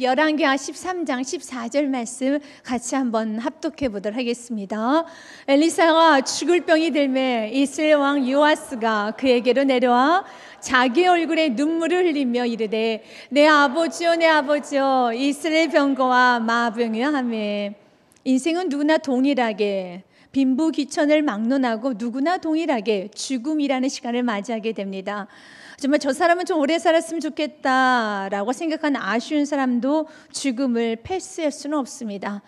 열왕기하 13장 14절 말씀 같이 한번 합독해 보도록 하겠습니다. 엘리사가 죽을 병이 들매 이스라엘 왕 요아스가 그에게로 내려와 자기 얼굴에 눈물을 흘리며 이르되 내 아버지여 내 아버지여 이스라엘 병거와 마병이여 하매. 인생은 누구나 동일하게 빈부귀천을 막론하고 누구나 동일하게 죽음이라는 시간을 맞이하게 됩니다. 정말 저 사람은 좀 오래 살았으면 좋겠다라고 생각하는 아쉬운 사람도 죽음을 패스할 수는 없습니다.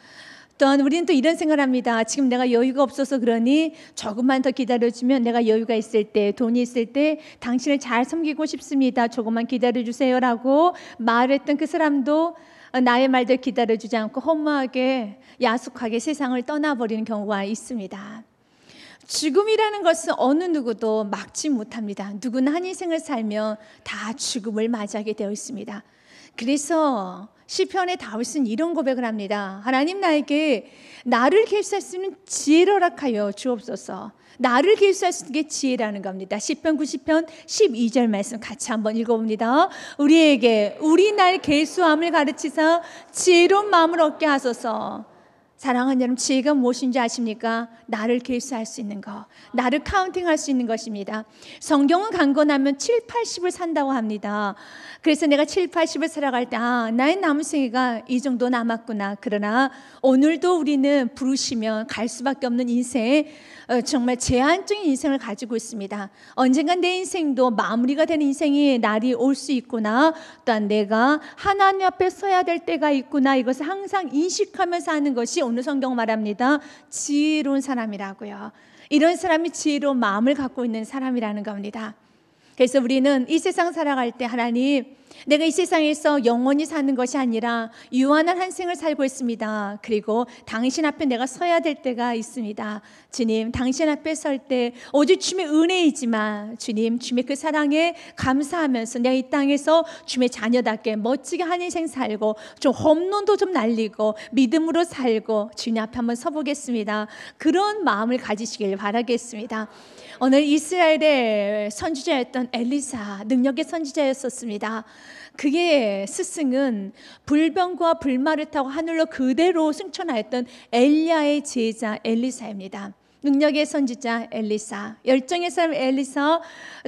또한 우리는 또 이런 생각을 합니다. 지금 내가 여유가 없어서 그러니 조금만 더 기다려주면 내가 여유가 있을 때, 돈이 있을 때 당신을 잘 섬기고 싶습니다. 조금만 기다려주세요 라고 말했던 그 사람도 나의 말들 기다려주지 않고 허무하게 야속하게 세상을 떠나버리는 경우가 있습니다. 죽음이라는 것은 어느 누구도 막지 못합니다. 누구나 한 인생을 살면 다 죽음을 맞이하게 되어 있습니다. 그래서 시편의 다윗은 이런 고백을 합니다. 하나님 나에게 나를 계수할 수 있는 지혜를 허락하여 주옵소서. 나를 계수할 수 있는 게 지혜라는 겁니다. 시편 90편 12절 말씀 같이 한번 읽어봅니다. 우리에게 우리 날 계수함을 가르치사 지혜로운 마음을 얻게 하소서. 사랑하는 여러분, 지혜가 무엇인지 아십니까? 나를 계수할 수 있는 것, 나를 카운팅할 수 있는 것입니다. 성경은 강건하면 7, 80을 산다고 합니다. 그래서 내가 7, 80을 살아갈 때 나의 남은 생애가 이 정도 남았구나. 그러나 오늘도 우리는 부르시면 갈 수밖에 없는 인생에 정말 제한적인 인생을 가지고 있습니다. 언젠간 내 인생도 마무리가 되는 인생의 날이 올 수 있구나. 또한 내가 하나님 앞에 서야 될 때가 있구나. 이것을 항상 인식하면서 하는 것이 오늘 성경 말합니다. 지혜로운 사람이라고요. 이런 사람이 지혜로운 마음을 갖고 있는 사람이라는 겁니다. 그래서 우리는 이 세상 살아갈 때 하나님, 내가 이 세상에서 영원히 사는 것이 아니라 유한한 한 생을 살고 있습니다. 그리고 당신 앞에 내가 서야 될 때가 있습니다. 주님, 당신 앞에 설 때 오직 주님의 은혜이지만 주님, 주님의 그 사랑에 감사하면서 내가 이 땅에서 주님의 자녀답게 멋지게 한 인생 살고 좀 홈런도 좀 날리고 믿음으로 살고 주님 앞에 한번 서보겠습니다. 그런 마음을 가지시길 바라겠습니다. 오늘 이스라엘의 선지자였던 엘리사, 능력의 선지자였었습니다. 그의 스승은 불병과 불말을 타고 하늘로 그대로 승천하였던 엘리야의 제자 엘리사입니다. 능력의 선지자 엘리사, 열정의 사람 엘리사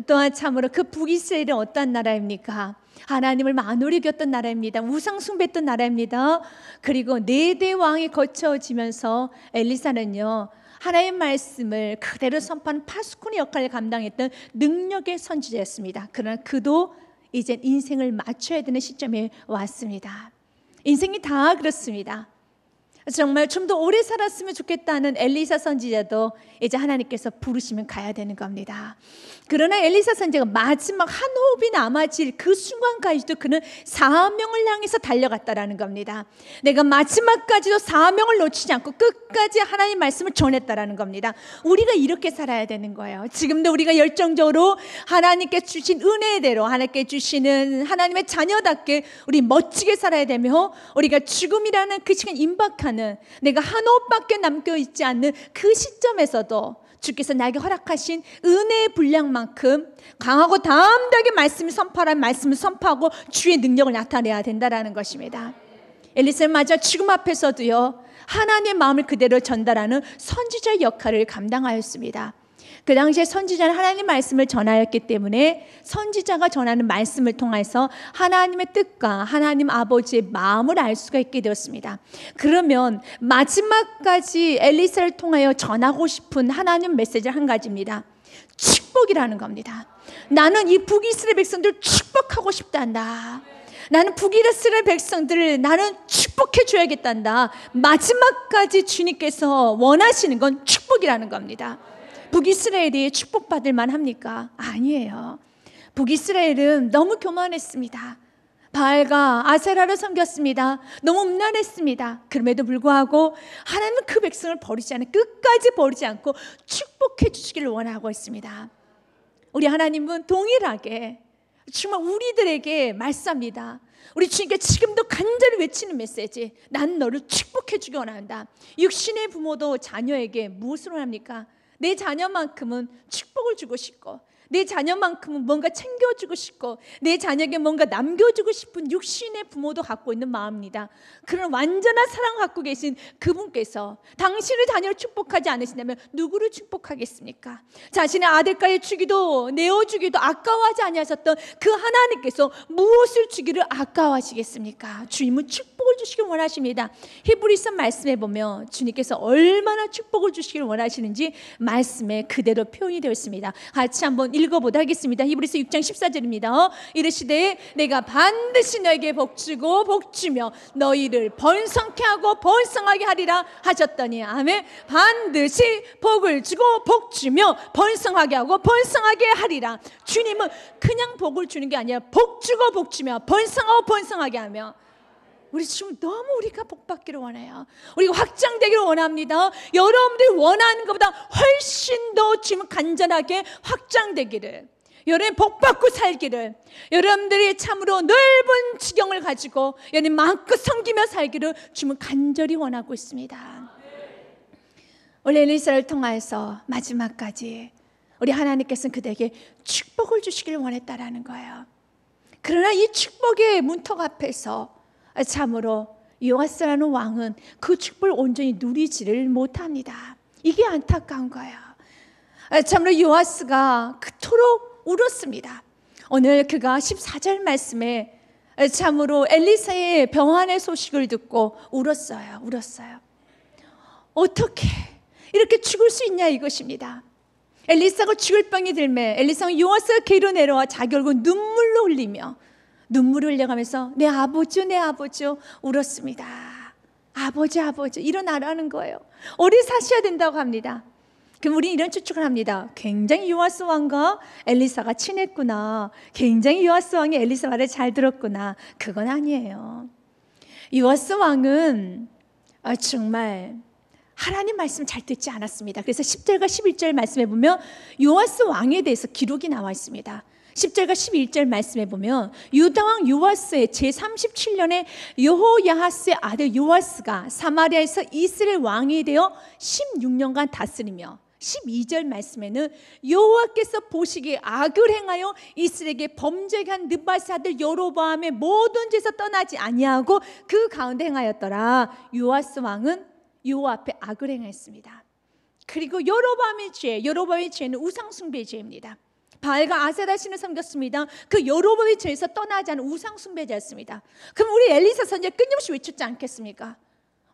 또한 참으로 그 북이스라엘은 어떠한 나라입니까? 하나님을 만오리 여겼던 나라입니다. 우상 숭배했던 나라입니다. 그리고 4대 왕이 거쳐지면서 엘리사는요, 하나님의 말씀을 그대로 선포하는 파수꾼의 역할을 감당했던 능력의 선지자였습니다. 그러나 그도 이제 인생을 맞춰야 되는 시점에 왔습니다. 인생이 다 그렇습니다. 정말 좀 더 오래 살았으면 좋겠다는 엘리사 선지자도 이제 하나님께서 부르시면 가야 되는 겁니다. 그러나 엘리사 선지자가 마지막 한 호흡이 남아질 그 순간까지도 그는 사명을 향해서 달려갔다라는 겁니다. 내가 마지막까지도 사명을 놓치지 않고 끝까지 하나님 말씀을 전했다라는 겁니다. 우리가 이렇게 살아야 되는 거예요. 지금도 우리가 열정적으로 하나님께 주신 은혜대로 하나님께 주시는 하나님의 자녀답게 우리 멋지게 살아야 되며, 우리가 죽음이라는 그 시간 임박하는 내가 한 호흡밖에 남겨있지 않는 그 시점에서도 주께서 나에게 허락하신 은혜의 분량만큼 강하고 담대하게 말씀을 선포하라는 말씀을 선포하고 주의 능력을 나타내야 된다는 것입니다. 엘리사는 마저 죽음 앞에서도요, 하나님의 마음을 그대로 전달하는 선지자의 역할을 감당하였습니다. 그 당시에 선지자는 하나님의 말씀을 전하였기 때문에 선지자가 전하는 말씀을 통해서 하나님의 뜻과 하나님 아버지의 마음을 알 수가 있게 되었습니다. 그러면 마지막까지 엘리사를 통하여 전하고 싶은 하나님 메시지는 한 가지입니다. 축복이라는 겁니다. 나는 이 북이스라엘 백성들을 축복하고 싶단다. 나는 북이스라엘 백성들을 나는 축복해 줘야겠단다. 마지막까지 주님께서 원하시는 건 축복이라는 겁니다. 북이스라엘이 축복받을 만합니까? 아니에요. 북이스라엘은 너무 교만했습니다. 바알과 아세라를 섬겼습니다. 너무 음란했습니다. 그럼에도 불구하고 하나님은 그 백성을 버리지 않고 끝까지 버리지 않고 축복해 주시기를 원하고 있습니다. 우리 하나님은 동일하게 정말 우리들에게 말씀합니다. 우리 주님께 지금도 간절히 외치는 메시지, 난 너를 축복해 주기 원한다. 육신의 부모도 자녀에게 무엇을 원합니까? 내 자녀만큼은 축복을 주고 싶고, 내 자녀만큼은 뭔가 챙겨주고 싶고, 내 자녀에게 뭔가 남겨주고 싶은 육신의 부모도 갖고 있는 마음입니다. 그런 완전한 사랑 갖고 계신 그분께서 당신의 자녀를 축복하지 않으신다면 누구를 축복하겠습니까? 자신의 아들까지 주기도 내어주기도 아까워하지 아니하셨던 그 하나님께서 무엇을 주기를 아까워하시겠습니까? 주님은 축복을 주시길 원하십니다. 히브리서 말씀에 보면 주님께서 얼마나 축복을 주시길 원하시는지 말씀에 그대로 표현이 되어 있습니다. 같이 한번 읽어보도록 하겠습니다. 히브리서 6장 14절입니다. 이르시되 내가 반드시 너에게 복주고 복주며 너희를 번성케 하고 번성하게 하리라 하셨더니, 아멘. 반드시 복을 주고 복주며 번성하게 하고 번성하게 하리라. 주님은 그냥 복을 주는 게 아니라 복주고 복주며 번성하고 번성하게 하며, 우리 지금 너무 우리가 복받기를 원해요. 우리가 확장되기를 원합니다. 여러분들이 원하는 것보다 훨씬 더 지금 간절하게 확장되기를, 여러분 복받고 살기를, 여러분들이 참으로 넓은 지경을 가지고 여러분 마음껏 섬기며 살기를 주님은 간절히 원하고 있습니다. 우리 엘리사를 통하여서 마지막까지 우리 하나님께서는 그들에게 축복을 주시기를 원했다라는 거예요. 그러나 이 축복의 문턱 앞에서 참으로 요아스라는 왕은 그 축복을 온전히 누리지를 못합니다. 이게 안타까운 거예요. 참으로 요아스가 그토록 울었습니다. 오늘 그가 14절 말씀에 참으로 엘리사의 병환의 소식을 듣고 울었어요. 어떻게 이렇게 죽을 수 있냐 이것입니다. 엘리사가 죽을 병이 들매 엘리사는 요아스가 길로 내려와 자기 얼굴 눈물로 흘리며 눈물을 흘려가면서 내 아버지 울었습니다. 아버지 일어나라는 거예요. 오래 사셔야 된다고 합니다. 그럼 우리 이런 추측을 합니다. 굉장히 요아스 왕과 엘리사가 친했구나. 굉장히 요아스 왕이 엘리사 말을 잘 들었구나. 그건 아니에요. 요아스 왕은 정말 하나님 말씀 잘 듣지 않았습니다. 그래서 10절과 11절 말씀에 보면 요아스 왕에 대해서 기록이 나와 있습니다. 10절과 11절 말씀에 보면 유다왕 요아스의 제37년에 여호야하스의 아들 요아스가 사마리아에서 이스라엘 왕이 되어 16년간 다스리며, 12절 말씀에는 여호와께서 보시기에 악을 행하여 이스라엘에게 범죄하게 한 느바스 아들 여로보암의 모든 죄에서 떠나지 아니하고 그 가운데 행하였더라. 요아스 왕은 여호와 앞에 악을 행했습니다. 그리고 여로보암의 죄는 우상숭배의 죄입니다. 바알과 아세라 신을 섬겼습니다. 그 여로보암의 죄에서 떠나지 않은 우상숭배자였습니다. 그럼 우리 엘리사 선지자 끊임없이 외쳤지 않겠습니까?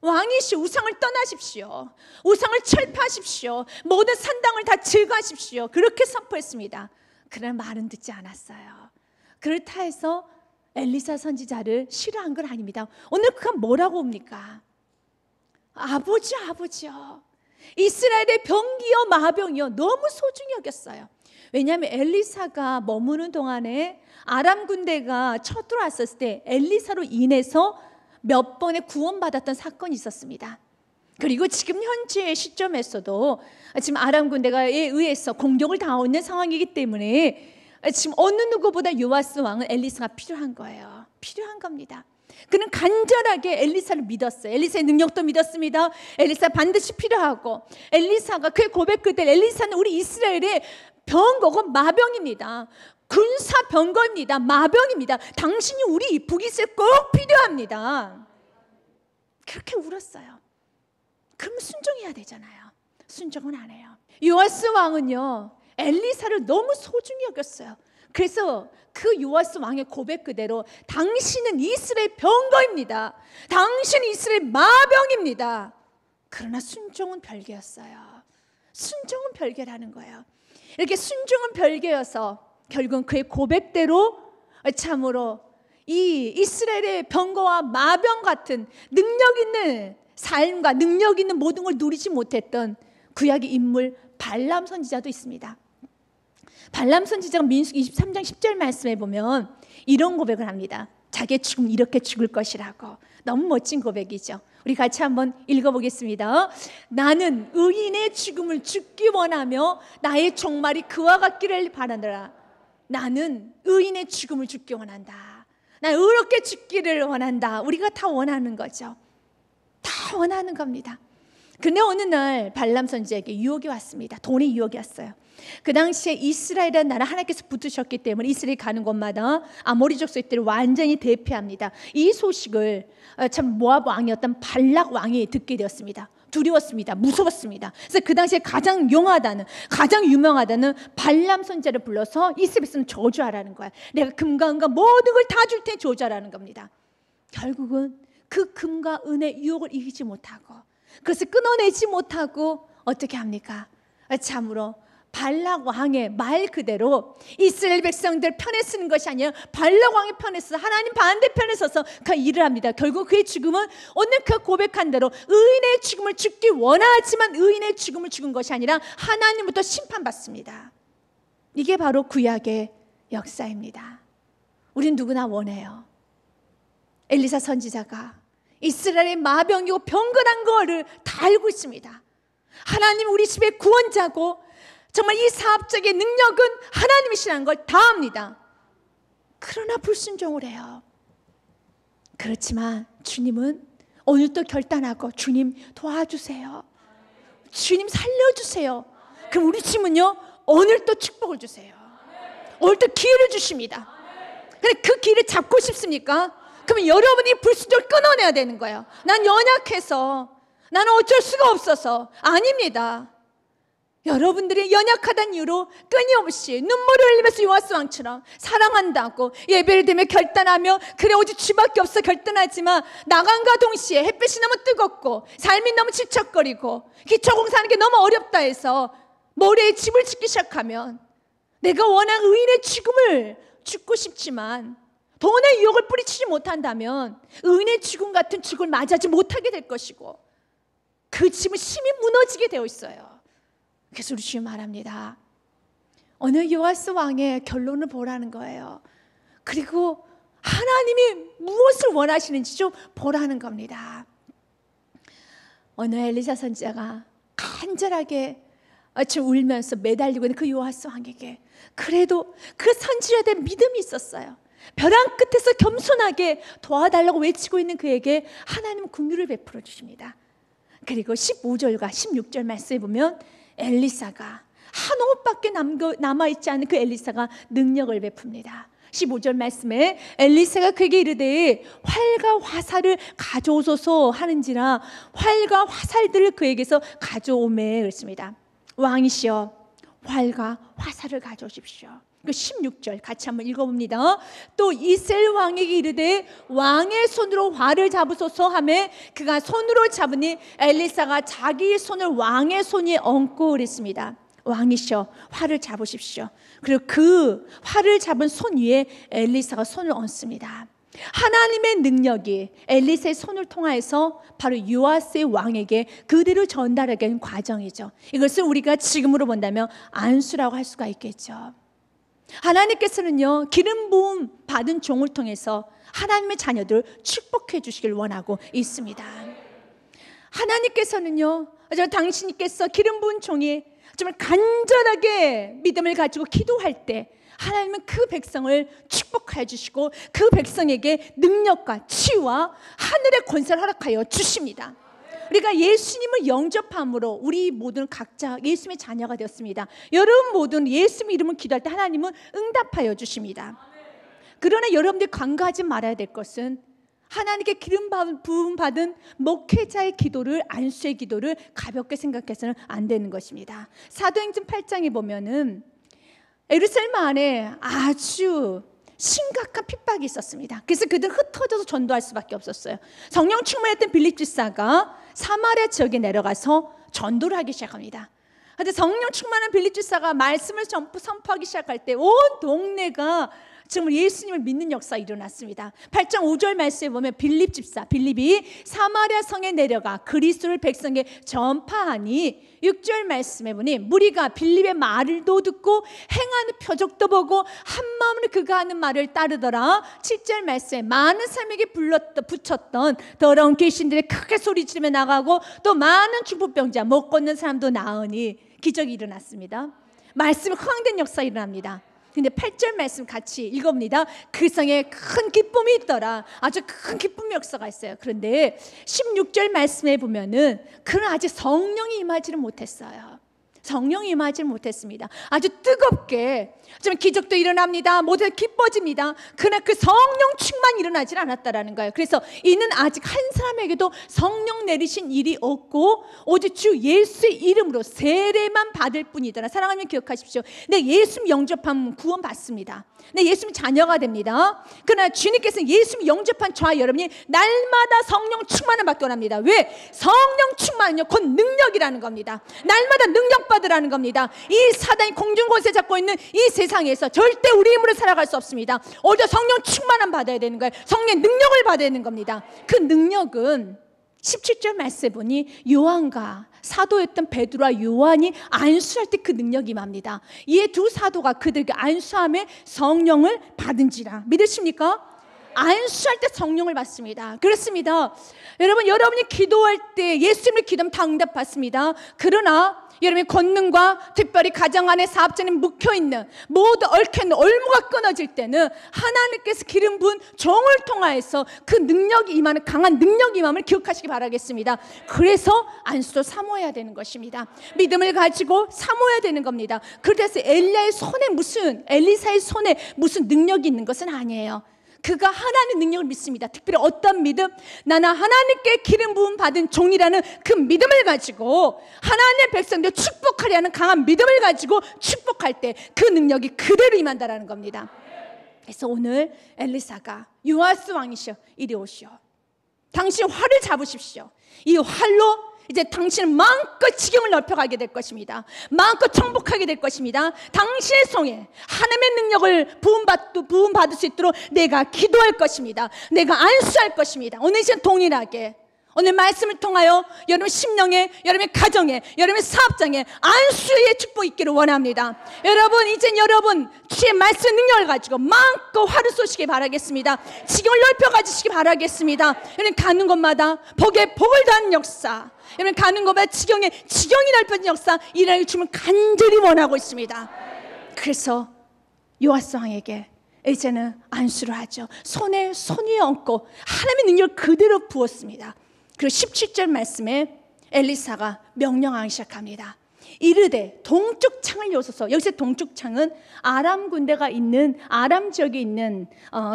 왕이시오, 우상을 떠나십시오. 우상을 철폐하십시오. 모든 산당을 다 제거하십시오. 그렇게 선포했습니다. 그러나 말은 듣지 않았어요. 그렇다 해서 엘리사 선지자를 싫어한 건 아닙니다. 오늘 그가 뭐라고 옵니까? 아버지요. 이스라엘의 병기여 마병이여 너무 소중히 여겼어요. 왜냐하면 엘리사가 머무는 동안에 아람 군대가 쳐들어왔을 때 엘리사로 인해서 몇 번의 구원받았던 사건이 있었습니다. 그리고 지금 현재 시점에서도 지금 아람 군대에 의해서 공격을 당하고 있는 상황이기 때문에 지금 어느 누구보다 요아스 왕은 엘리사가 필요한 거예요. 필요한 겁니다. 그는 간절하게 엘리사를 믿었어요. 엘리사의 능력도 믿었습니다. 엘리사 반드시 필요하고, 엘리사가 그의 고백 그때 엘리사는 우리 이스라엘의 병거고 마병입니다. 군사 병거입니다. 마병입니다. 당신이 우리 북이스라엘 꼭 필요합니다. 그렇게 울었어요. 그럼 순종해야 되잖아요. 순종은 안 해요. 요아스 왕은요 엘리사를 너무 소중히 여겼어요. 그래서 그 요아스 왕의 고백 그대로 당신은 이스라엘 병거입니다. 당신은 이스라엘 마병입니다. 그러나 순종은 별개였어요. 순종은 별개라는 거예요. 이렇게 순종은 별개여서 결국은 그의 고백대로 참으로 이 이스라엘의 병거와 마병 같은 능력 있는 삶과 능력 있는 모든 걸 누리지 못했던 구약의 인물 발람 선지자도 있습니다. 발람 선지자가 민수기 23장 10절 말씀에 보면 이런 고백을 합니다. 자기의 죽음 이렇게 죽을 것이라고. 너무 멋진 고백이죠. 우리 같이 한번 읽어보겠습니다. 나는 의인의 죽음을 죽기 원하며 나의 종말이 그와 같기를 바라노라. 나는 의인의 죽음을 죽기 원한다. 난 의롭게 죽기를 원한다. 우리가 다 원하는 거죠. 다 원하는 겁니다. 근데 어느 날 발람 선지자에게 유혹이 왔습니다. 돈의 유혹이 왔어요. 그 당시에 이스라엘이라는 나라 하나님께서 붙으셨기 때문에 이스라엘이 가는 곳마다 아모리 족속들을 완전히 대피합니다. 이 소식을 참 모압 왕이었던 발락 왕이 듣게 되었습니다. 두려웠습니다. 무서웠습니다. 그래서 그 당시에 가장 유명하다는 발람 선지자를 불러서 이스라엘에서는 저주하라는 거야. 내가 금과 은과 모든 걸 다 줄 테니 저주하라는 겁니다. 결국은 그 금과 은의 유혹을 이기지 못하고, 그것을 끊어내지 못하고 어떻게 합니까? 참으로 발락 왕의 말 그대로 이스라엘 백성들 편에 쓰는 것이 아니라 발락 왕의 편에 서서 하나님 반대편에 서서 그 일을 합니다. 결국 그의 죽음은 오늘 그 고백한 대로 의인의 죽음을 죽기 원하지만 의인의 죽음을 죽은 것이 아니라 하나님부터 심판받습니다. 이게 바로 구약의 역사입니다. 우린 누구나 원해요. 엘리사 선지자가 이스라엘의 마병이고 병건한 거를 다 알고 있습니다. 하나님 우리 집의 구원자고 정말 이 사업적인 능력은 하나님이시라는 걸 다 압니다. 그러나 불순종을 해요. 그렇지만 주님은 오늘도 결단하고 주님 도와주세요. 주님 살려주세요. 그럼 우리 집은요 오늘 또 축복을 주세요. 오늘 또 기회를 주십니다. 근데 그 기회를 잡고 싶습니까? 그러면 여러분이 불순종을 끊어내야 되는 거예요. 난 연약해서, 나는 어쩔 수가 없어서. 아닙니다. 여러분들이 연약하다는 이유로 끊임없이 눈물을 흘리면서 요아스 왕처럼 사랑한다고 예배를 드리며 결단하며 그래 오직 주밖에 없어 결단하지만 나간과 동시에 햇빛이 너무 뜨겁고 삶이 너무 지척거리고 기초공사하는 게 너무 어렵다 해서 모래에 집을 짓기 시작하면 내가 원하는 의인의 죽음을 죽고 싶지만 돈의 유혹을 뿌리치지 못한다면 의인의 죽음 같은 죽음을 맞이하지 못하게 될 것이고 그 집은 심히 무너지게 되어 있어요. 그래서 우리 주님 말합니다. 어느 요아스 왕의 결론을 보라는 거예요. 그리고 하나님이 무엇을 원하시는지 좀 보라는 겁니다. 어느 엘리사 선지자가 간절하게 지금 울면서 매달리고 있는 그 요아스 왕에게 그래도 그 선지자에 대한 믿음이 있었어요. 벼랑 끝에서 겸손하게 도와달라고 외치고 있는 그에게 하나님은 긍휼을 베풀어 주십니다. 그리고 15절과 16절 말씀에 보면 엘리사가 한 옷밖에 남아있지 않은 그 엘리사가 능력을 베풉니다. 15절 말씀에 엘리사가 그에게 이르되 활과 화살을 가져오소서 하는지라 활과 화살들을 그에게서 가져오매 그랬습니다. 왕이시여 활과 화살을 가져오십시오. 그 16절 같이 한번 읽어봅니다. 또 이스라엘 왕에게 이르되 왕의 손으로 활을 잡으소서 하매 그가 손으로 잡으니 엘리사가 자기 손을 왕의 손에 얹고 그랬습니다. 왕이시여 활을 잡으십시오. 그리고 그 활을 잡은 손 위에 엘리사가 손을 얹습니다. 하나님의 능력이 엘리사의 손을 통하여서 바로 요아스의 왕에게 그대로 전달하게 된 과정이죠. 이것을 우리가 지금으로 본다면 안수라고 할 수가 있겠죠. 하나님께서는요 기름 부음 받은 종을 통해서 하나님의 자녀들을 축복해 주시길 원하고 있습니다. 하나님께서는요 당신께서 기름 부은 종이 정말 간절하게 믿음을 가지고 기도할 때 하나님은 그 백성을 축복해 주시고 그 백성에게 능력과 치유와 하늘의 권세를 허락하여 주십니다. 우리가 예수님을 영접함으로 우리 모두는 각자 예수님의 자녀가 되었습니다. 여러분 모두는 예수님 이름을 기도할 때 하나님은 응답하여 주십니다. 그러나 여러분들이 간과하지 말아야 될 것은 하나님께 기름 부음 받은 목회자의 기도를 안수의 기도를 가볍게 생각해서는 안 되는 것입니다. 사도행전 8장에 보면은 예루살렘 안에 아주 심각한 핍박이 있었습니다. 그래서 그들은 흩어져서 전도할 수밖에 없었어요. 성령 충만했던 빌립 집사가 사마리아 지역에 내려가서 전도를 하기 시작합니다. 그런데 성령 충만한 빌립 집사가 말씀을 선포하기 시작할 때 온 동네가 정말 예수님을 믿는 역사가 일어났습니다. 8장 5절 말씀에 보면 빌립이 사마리아 성에 내려가 그리스도를 백성에게 전파하니 6절 말씀에 보니 무리가 빌립의 말도 듣고 행하는 표적도 보고 한마음으로 그가 하는 말을 따르더라. 7절 말씀에 많은 사람에게 붙였던 더러운 귀신들이 크게 소리치며 나가고 또 많은 중풍병자 못 걷는 사람도 나으니 기적이 일어났습니다. 말씀이 흥황된 역사가 일어납니다. 근데 8절 말씀 같이 읽어봅니다. 그 성에 큰 기쁨이 있더라. 아주 큰 기쁨의 역사가 있어요. 그런데 16절 말씀에 보면은 그는 아직 성령이 임하지를 못했어요. 성령이 임하지 못했습니다. 아주 뜨겁게 좀 기적도 일어납니다. 모두 기뻐집니다. 그러나 그 성령 충만이 일어나질 않았다라는 거예요. 그래서 이는 아직 한 사람에게도 성령 내리신 일이 없고 오직 주 예수의 이름으로 세례만 받을 뿐이더라. 사랑하면 기억하십시오. 네, 예수님 영접하면 구원 받습니다. 네, 예수님 자녀가 됩니다. 그러나 주님께서는 예수님 영접한 저와 여러분이 날마다 성령 충만을 받게 원합니다. 왜? 성령 충만은요 곧 능력이라는 겁니다. 날마다 능력 받으라는 겁니다. 이 사단이 공중권세 잡고 있는 이 세상에서 절대 우리 힘으로 살아갈 수 없습니다. 오히려 성령 충만함 받아야 되는 거예요. 성령의 능력을 받아야 되는 겁니다. 그 능력은 17절 말씀에 보니 요한과 사도였던 베드로와 요한이 안수할 때 그 능력이 임합니다. 이 두 사도가 그들에게 안수함에 성령을 받은지라. 믿으십니까? 안수할 때 성령을 받습니다. 그렇습니다. 여러분, 여러분이 기도할 때 예수님을 기도하면 다 응답받습니다. 그러나 여러분의 권능과 특별히 가정 안에 사업자는 묵혀있는 모두 얽혀있는 올무가 끊어질 때는 하나님께서 기름 부은 종을 통하여서 그 능력이 임하는 강한 능력이 임함을 기억하시기 바라겠습니다. 그래서 안수도 사모해야 되는 것입니다. 믿음을 가지고 사모해야 되는 겁니다. 그래서 엘리야의 손에 엘리사의 손에 무슨 능력이 있는 것은 아니에요. 그가 하나님의 능력을 믿습니다. 특별히 어떤 믿음? 나는 하나님께 기름 부음 받은 종이라는 그 믿음을 가지고 하나님의 백성들 축복하려는 강한 믿음을 가지고 축복할 때 그 능력이 그대로 임한다라는 겁니다. 그래서 오늘 엘리사가 요아스 왕이시여 이리 오시오. 당신 활을 잡으십시오. 이 활로 이제 당신은 마음껏 지경을 넓혀가게 될 것입니다. 마음껏 정복하게 될 것입니다. 당신의 손에 하나님의 능력을 부음받을 수 있도록 내가 기도할 것입니다. 내가 안수할 것입니다. 오늘 시간 동일하게 오늘 말씀을 통하여 여러분 심령에, 여러분의 가정에, 여러분의 사업장에 안수의 축복이 있기를 원합니다. 여러분, 이젠 여러분 주의 말씀의 능력을 가지고 마음껏 활을 쏘시기 바라겠습니다. 지경을 넓혀 가지시기 바라겠습니다. 여러분 가는 곳마다 복에 복을 더하는 역사, 여러분 가는 곳마다 지경이 넓혀진 역사 일어나기 주님을 간절히 원하고 있습니다. 그래서 요아스 왕에게 이제는 안수를 하죠. 손에 손 위에 얹고 하나님의 능력을 그대로 부었습니다. 그리고 17절 말씀에 엘리사가 명령하기 시작합니다. 이르되 동쪽 창을 여소서. 여기서 동쪽 창은 아람 군대가 있는 아람 지역에 있는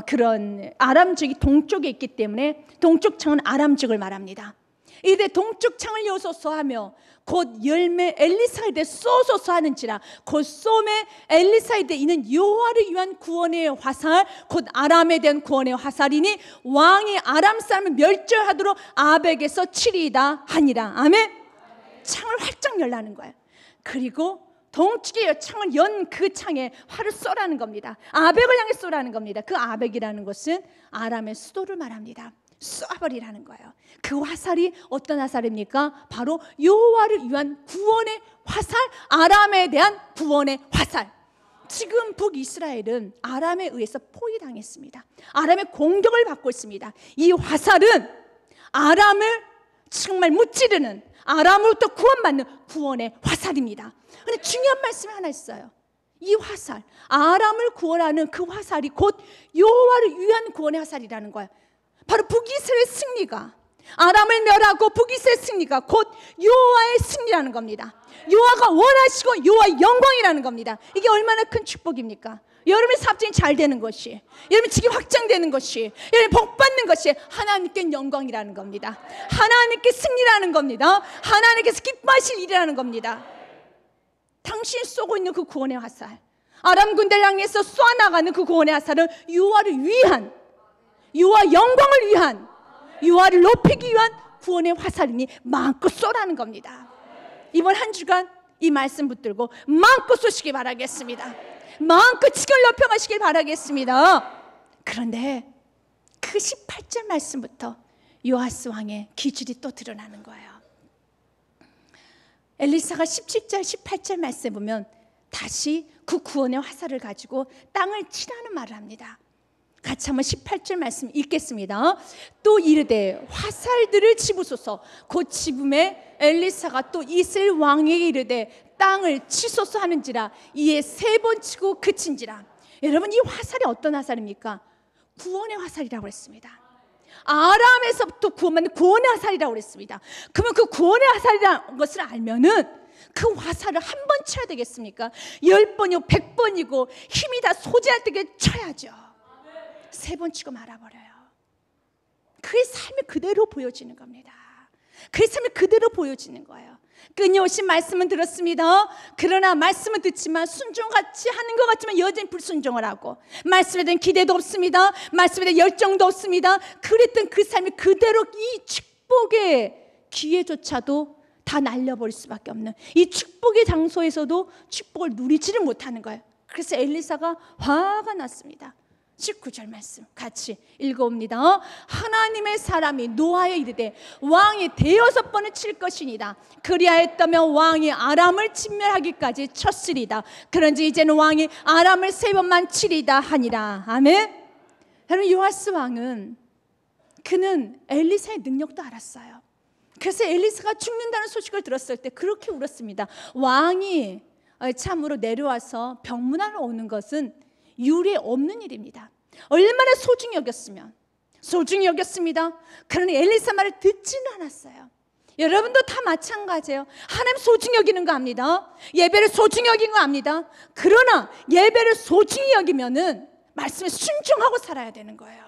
그런 아람 지역이 동쪽에 있기 때문에 동쪽 창은 아람 지역을 말합니다. 이르되 동쪽 창을 여소서 하며 곧 열매 엘리사에 대해 쏘소서 하는지라. 곧 쏘매 엘리사에 대해 이는 여호와를 위한 구원의 화살 곧 아람에 대한 구원의 화살이니 왕이 아람 사람을 멸절하도록 아벡에서 치리이다 하니라. 아멘. 창을 활짝 열라는 거예요. 그리고 동쪽에 창을 연 그 창에 활을 쏘라는 겁니다. 아벡을 향해 쏘라는 겁니다. 그 아벡이라는 것은 아람의 수도를 말합니다. 쏴버리라는 거예요. 그 화살이 어떤 화살입니까? 바로 여호와를 위한 구원의 화살, 아람에 대한 구원의 화살. 지금 북이스라엘은 아람에 의해서 포위당했습니다. 아람의 공격을 받고 있습니다. 이 화살은 아람을 정말 무찌르는, 아람으로부터 구원받는 구원의 화살입니다. 그런데 중요한 말씀이 하나 있어요. 이 화살, 아람을 구원하는 그 화살이 곧 여호와를 위한 구원의 화살이라는 거예요. 바로 북이스라엘의 승리가, 아람을 멸하고 북이스라엘의 승리가 곧 여호와의 승리라는 겁니다. 여호와가 원하시고 여호와의 영광이라는 겁니다. 이게 얼마나 큰 축복입니까? 여러분의 사업장이 잘 되는 것이, 여러분 직이 확장되는 것이, 여러분 복 받는 것이 하나님께 영광이라는 겁니다. 하나님께 승리라는 겁니다. 하나님께서 기뻐하실 일이라는 겁니다. 당신이 쏘고 있는 그 구원의 화살, 아람 군대를 향해서 쏘아나가는 그 구원의 화살은 여호와를 위한, 여호와 영광을 위한, 여호와를 높이기 위한 구원의 화살이니 마음껏 쏘라는 겁니다. 이번 한 주간 이 말씀 붙들고 마음껏 쏘시기 바라겠습니다. 마음껏 지경을 넓혀가시길 바라겠습니다. 그런데 그 18절 말씀부터 요아스 왕의 기질이 또 드러나는 거예요. 엘리사가 17절 18절 말씀에 보면 다시 그 구원의 화살을 가지고 땅을 치라는 말을 합니다. 같이 한번 18절 말씀 읽겠습니다. 또 이르되 화살들을 집으소서. 곧 집음에 엘리사가 또 이스라엘 왕에게 이르되 땅을 치소서 하는지라. 이에 3번 치고 그친지라. 여러분, 이 화살이 어떤 화살입니까? 구원의 화살이라고 했습니다. 아람에서부터 구원받는 구원의 화살이라고 했습니다. 그러면 그 구원의 화살이라는 것을 알면은 그 화살을 한 번 쳐야 되겠습니까? 10번이고 100번이고 힘이 다 소진할 때 쳐야죠. 3번 치고 말아버려요. 그의 삶이 그대로 보여지는 겁니다. 그의 삶이 그대로 보여지는 거예요. 끊임없이 말씀은 들었습니다. 그러나 말씀은 듣지만 순종같이 하는 것 같지만 여전히 불순종을 하고, 말씀에 대한 기대도 없습니다. 말씀에 대한 열정도 없습니다. 그랬던 그 삶이 그대로 이 축복의 기회조차도 다 날려버릴 수밖에 없는, 이 축복의 장소에서도 축복을 누리지를 못하는 거예요. 그래서 엘리사가 화가 났습니다. 19절 말씀 같이 읽어옵니다. 하나님의 사람이 노아에 이르되 왕이 6번을 칠 것이니라. 그리하였다면 왕이 아람을 진멸하기까지 쳤으리다. 그런지 이제는 왕이 아람을 3번만 치리다 하니라. 아멘. 여러분, 요아스 왕은 그는 엘리사의 능력도 알았어요. 그래서 엘리사가 죽는다는 소식을 들었을 때 그렇게 울었습니다. 왕이 참으로 내려와서 병문안을 오는 것은 유례 없는 일입니다. 얼마나 소중히 여겼으면 소중히 여겼습니다. 그러나 엘리사 말을 듣지는 않았어요. 여러분도 다 마찬가지예요. 하나님 소중히 여기는 거 압니다. 예배를 소중히 여기는 거 압니다. 그러나 예배를 소중히 여기면은 말씀에 순종하고 살아야 되는 거예요.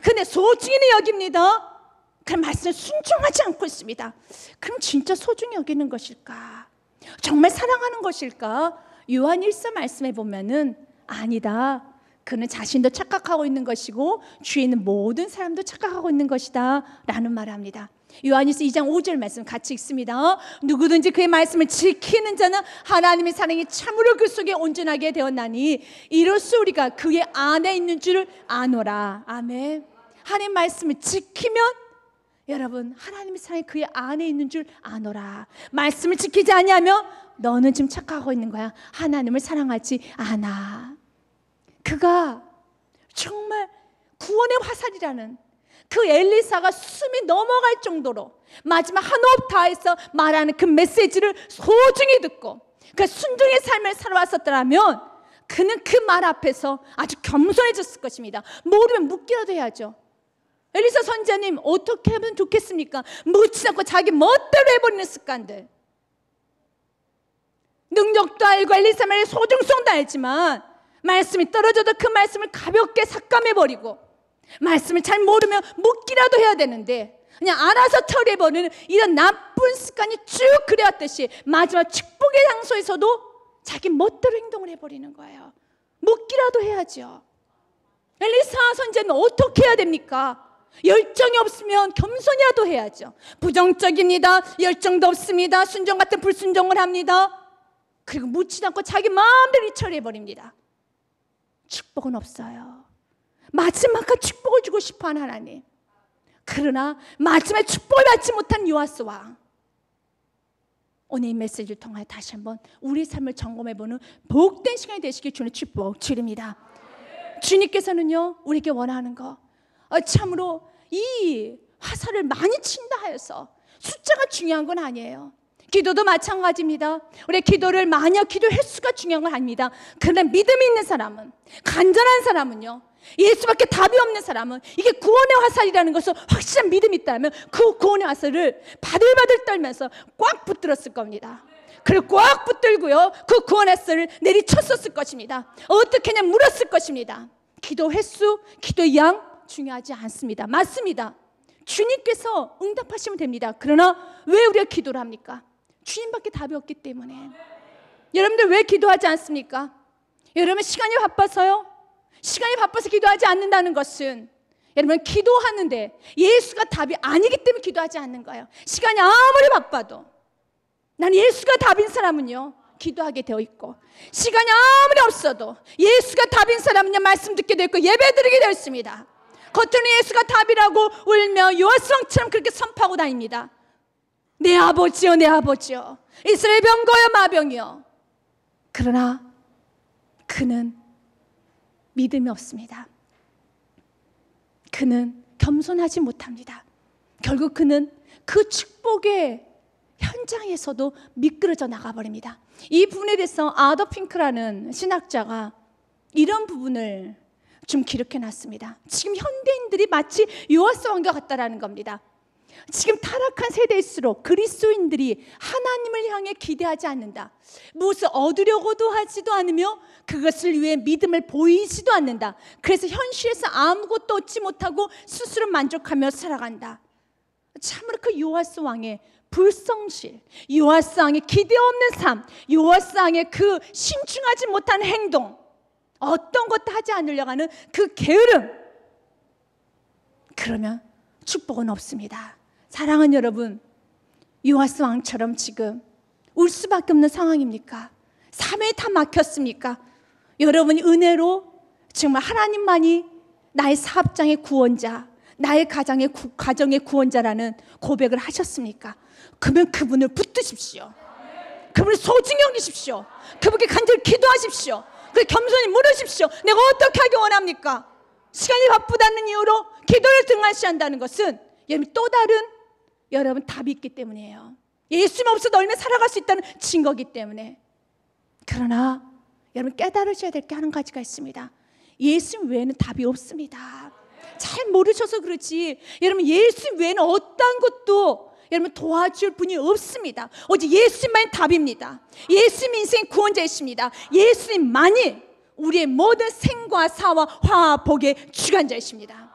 근데 소중히는 여깁니다. 그럼 말씀에 순종하지 않고 있습니다. 그럼 진짜 소중히 여기는 것일까? 정말 사랑하는 것일까? 요한 1서 말씀에 보면은 아니다. 그는 자신도 착각하고 있는 것이고 주위에 있는 모든 사람도 착각하고 있는 것이다 라는 말을 합니다. 요한일서 2장 5절 말씀 같이 읽습니다. 누구든지 그의 말씀을 지키는 자는 하나님의 사랑이 참으로 그 속에 온전하게 되었나니 이로써 우리가 그의 안에 있는 줄을 아노라. 아멘. 하나님의 말씀을 지키면 여러분, 하나님의 사랑이 그의 안에 있는 줄 아노라. 말씀을 지키지 않냐면 너는 지금 착각하고 있는 거야. 하나님을 사랑하지 않아. 그가 정말 구원의 화살이라는 그 엘리사가 숨이 넘어갈 정도로 마지막 한 호흡 다해서 말하는 그 메시지를 소중히 듣고 그 순종의 삶을 살아왔었더라면 그는 그 말 앞에서 아주 겸손해졌을 것입니다. 모르면 묻기라도 해야죠. 엘리사 선지자님 어떻게 하면 좋겠습니까? 묻지 않고 자기 멋대로 해버리는 습관들. 능력도 알고 엘리사 말의 소중성도 알지만 말씀이 떨어져도 그 말씀을 가볍게 삭감해버리고 말씀을 잘 모르면 묻기라도 해야 되는데 그냥 알아서 처리해버리는 이런 나쁜 습관이 쭉 그래왔듯이 마지막 축복의 장소에서도 자기 멋대로 행동을 해버리는 거예요. 묻기라도 해야죠. 엘리사 선지자는 어떻게 해야 됩니까? 열정이 없으면 겸손이라도 해야죠. 부정적입니다. 열정도 없습니다. 순종 같은 불순종을 합니다. 그리고 묻지도 않고 자기 마음대로 처리해버립니다. 축복은 없어요. 마지막까지 축복을 주고 싶어하는 하나님. 그러나 마지막에 축복을 받지 못한 요아스 왕. 오늘 이 메시지를 통하여 다시 한번 우리 삶을 점검해보는 복된 시간이 되시길 주님 축복 드립니다. 주님께서는요 우리에게 원하는 거 참으로 이 화살을 많이 친다 하여서 숫자가 중요한 건 아니에요. 기도도 마찬가지입니다. 우리 기도를 마냥 기도 횟수가 중요한 건 아닙니다. 그러나 믿음이 있는 사람은, 간절한 사람은요, 예수밖에 답이 없는 사람은 이게 구원의 화살이라는 것을 확실한 믿음이 있다면 그 구원의 화살을 바들바들 떨면서 꽉 붙들었을 겁니다. 그리고 꽉 붙들고요 그 구원의 화살을 내리쳤었을 것입니다. 어떻게 하냐 물었을 것입니다. 기도 횟수, 기도 양 중요하지 않습니다. 맞습니다. 주님께서 응답하시면 됩니다. 그러나 왜 우리가 기도를 합니까? 주님밖에 답이 없기 때문에. 여러분들 왜 기도하지 않습니까? 여러분 시간이 바빠서요? 시간이 바빠서 기도하지 않는다는 것은 여러분 기도하는데 예수가 답이 아니기 때문에 기도하지 않는 거예요. 시간이 아무리 바빠도 난 예수가 답인 사람은요 기도하게 되어 있고, 시간이 아무리 없어도 예수가 답인 사람은요 말씀 듣게 되어 있고 예배 드리게 되어 있습니다. 겉으로는 예수가 답이라고 울며 요한성처럼 그렇게 선포하고 다닙니다. 내 아버지여 내 아버지여 이스라엘 병거여 마병이여. 그러나 그는 믿음이 없습니다. 그는 겸손하지 못합니다. 결국 그는 그 축복의 현장에서도 미끄러져 나가버립니다. 이 부분에 대해서 아더 핑크라는 신학자가 이런 부분을 좀 기록해 놨습니다. 지금 현대인들이 마치 요아스 왕과 같다라는 겁니다. 지금 타락한 세대일수록 그리스도인들이 하나님을 향해 기대하지 않는다. 무엇을 얻으려고도 하지도 않으며 그것을 위해 믿음을 보이지도 않는다. 그래서 현실에서 아무것도 얻지 못하고 스스로 만족하며 살아간다. 참으로 그 요아스 왕의 불성실, 요아스 왕의 기대 없는 삶, 요아스 왕의 그 신중하지 못한 행동, 어떤 것도 하지 않으려고 하는 그 게으름, 그러면 축복은 없습니다. 사랑하는 여러분, 요아스 왕처럼 지금 울 수밖에 없는 상황입니까? 삶에 다 막혔습니까? 여러분이 은혜로 정말 하나님만이 나의 사업장의 구원자, 나의 가정의 구원자라는 고백을 하셨습니까? 그러면 그분을 붙드십시오. 그분을 소중히 여기십시오. 그분께 간절히 기도하십시오. 그래서 겸손히 물으십시오. 내가 어떻게 하기 원합니까? 시간이 바쁘다는 이유로 기도를 등한시한다는 것은 여러분 또 다른 여러분 답이 있기 때문이에요. 예수님 없어도 얼마나 살아갈 수 있다는 증거이기 때문에. 그러나 여러분 깨달으셔야 될 게 한 가지가 있습니다. 예수님 외에는 답이 없습니다. 잘 모르셔서 그렇지 여러분 예수님 외에는 어떤 것도 여러분 도와줄 분이 없습니다. 오직 예수님만이 답입니다. 예수님 인생 구원자이십니다. 예수님만이 우리의 모든 생과 사와 화와 복의 주관자이십니다.